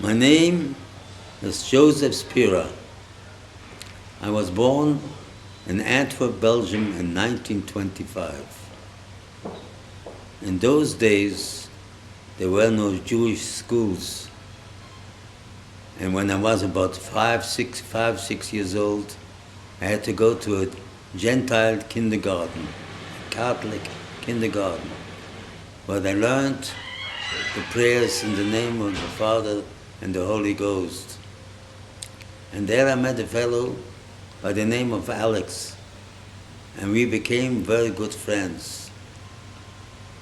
My name is Joseph Spira. I was born in Antwerp, Belgium in 1925. In those days, there were no Jewish schools. And when I was about 6 years old, I had to go to a Gentile kindergarten, a Catholic kindergarten, where I learned the prayers in the name of the Father and the Holy Ghost. And there I met a fellow by the name of Alex, and we became very good friends.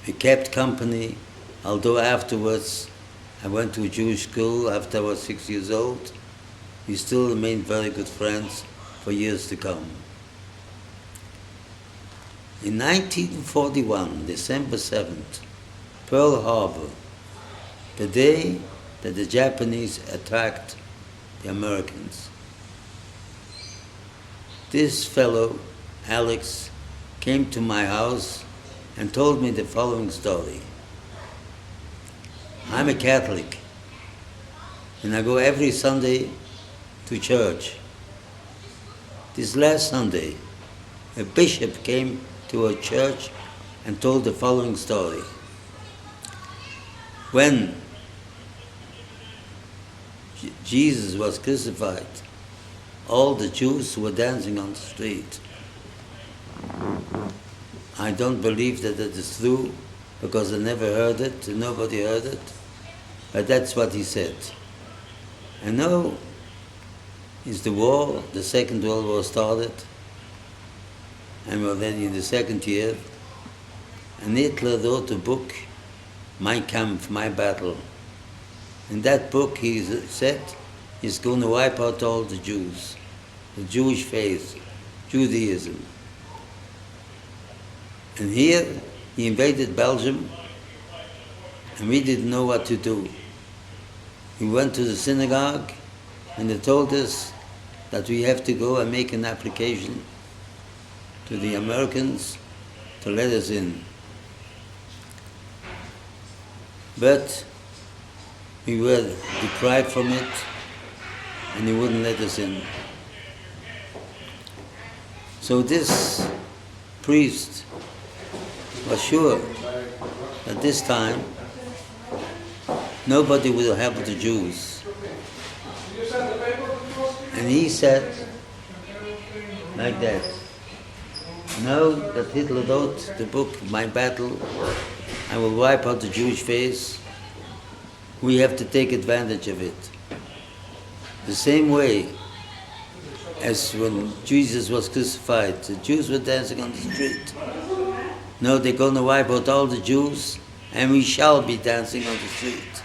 We kept company, although afterwards I went to a Jewish school after I was 6 years old. We still remained very good friends for years to come. In 1941, December 7th, Pearl Harbor, the day that the Japanese attacked the Americans. This fellow, Alex, came to my house and told me the following story. I'm a Catholic, and I go every Sunday to church. This last Sunday, a bishop came to a church and told the following story. When Jesus was crucified, all the Jews were dancing on the street. I don't believe that it is true, because I never heard it, nobody heard it, but that's what he said. And now is the war, the Second World War started, and we're already in the second year, and Hitler wrote a book, Mein Kampf, My Battle. In that book he said he's going to wipe out all the Jews, the Jewish faith, Judaism. And here he invaded Belgium, and we didn't know what to do. We went to the synagogue, and they told us that we have to go and make an application to the Americans to let us in. But we were deprived from it, and he wouldn't let us in. So this priest was sure that this time nobody will help the Jews. And he said like that, now that Hitler wrote the book, My Battle, I will wipe out the Jewish face. We have to take advantage of it. The same way as when Jesus was crucified, the Jews were dancing on the street. Now they're going to wipe out all the Jews, and we shall be dancing on the street.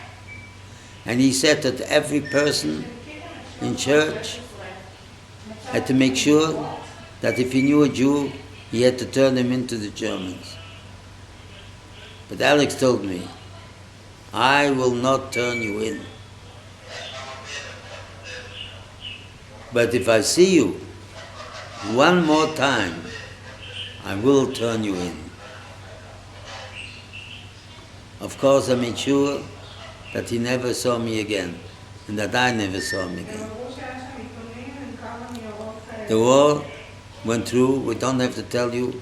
And he said that every person in church had to make sure that if he knew a Jew, he had to turn him into the Germans. But Alex told me, I will not turn you in. But if I see you one more time, I will turn you in. Of course, I made sure that he never saw me again, and that I never saw him again. The war went through. We don't have to tell you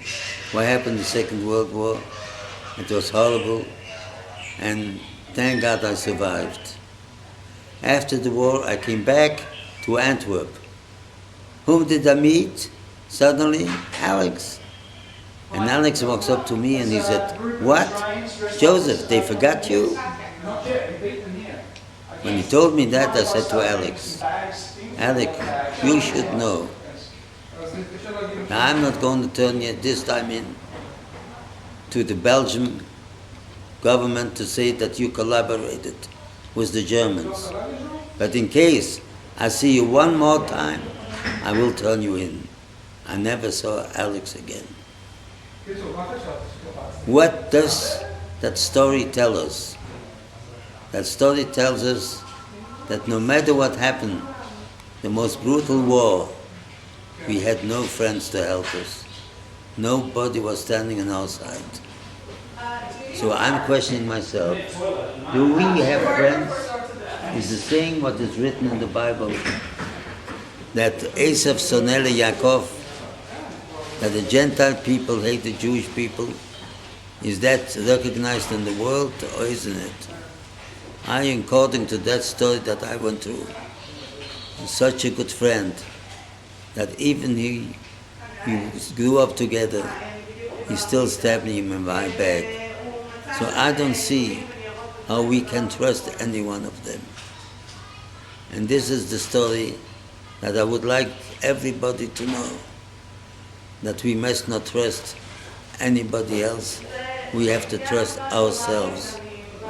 what happened in the Second World War. It was horrible, and thank God I survived. After the war, I came back to Antwerp. Whom did I meet? Suddenly, Alex. And Alex walks up to me and he said, what? Joseph, they forgot you? When he told me that, I said to Alex, Alex, you should know. Now, I'm not going to turn you this time in to the Belgian government to say that you collaborated with the Germans. But in case I see you one more time, I will turn you in. I never saw Alex again. What does that story tell us? That story tells us that no matter what happened, the most brutal war, we had no friends to help us. Nobody was standing on our side. So I'm questioning myself, do we have friends is the saying what is written in the Bible, that Esav sonele Yaakov, that the Gentile people hate the Jewish people. Is that recognized in the world, or isn't it? According to that story that I went through, such a good friend, that even he grew up together, he still stabbed him in my back. So I don't see how we can trust any one of them. And this is the story that I would like everybody to know, that we must not trust anybody else. We have to trust ourselves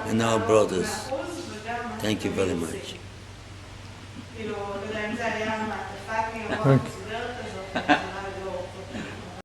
and our brothers. Thank you very much. Thank you.